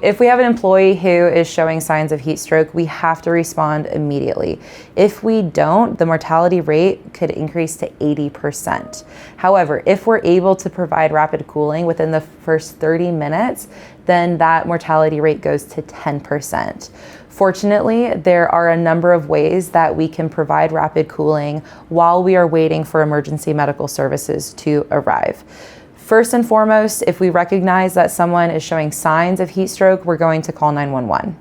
If we have an employee who is showing signs of heat stroke, we have to respond immediately. If we don't, the mortality rate could increase to 80%. However, if we're able to provide rapid cooling within the first 30 minutes, then that mortality rate goes to 10%. Fortunately, there are a number of ways that we can provide rapid cooling while we are waiting for emergency medical services to arrive. First and foremost, if we recognize that someone is showing signs of heat stroke, we're going to call 911.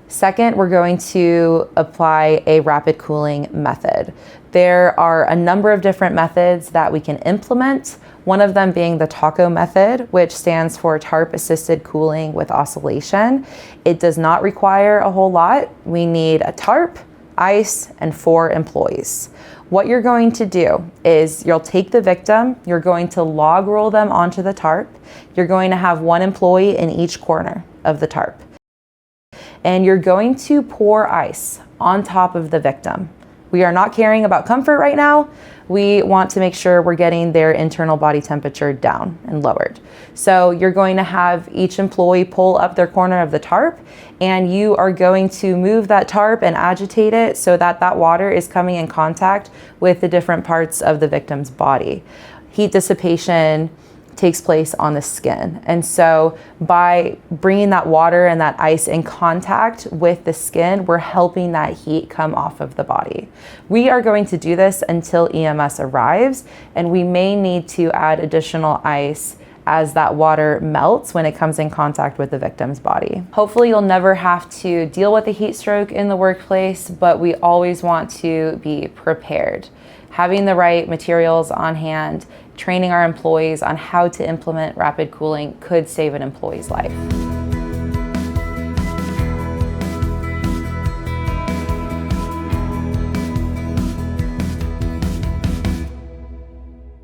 Second, we're going to apply a rapid cooling method. There are a number of different methods that we can implement, one of them being the TACO method, which stands for Tarp-Assisted Cooling with Oscillation. It does not require a whole lot. We need a tarp, ice, and 4 employees. What you're going to do is you'll take the victim, you're going to log roll them onto the tarp, you're going to have 1 employee in each corner of the tarp, and you're going to pour ice on top of the victim. We are not caring about comfort right now. We want to make sure we're getting their internal body temperature down and lowered. So you're going to have each employee pull up their corner of the tarp, and you are going to move that tarp and agitate it so that that water is coming in contact with the different parts of the victim's body. Heat dissipation takes place on the skin. And so by bringing that water and that ice in contact with the skin, we're helping that heat come off of the body. We are going to do this until EMS arrives, and we may need to add additional ice as that water melts when it comes in contact with the victim's body. Hopefully you'll never have to deal with a heat stroke in the workplace, but we always want to be prepared. Having the right materials on hand, training our employees on how to implement rapid cooling could save an employee's life.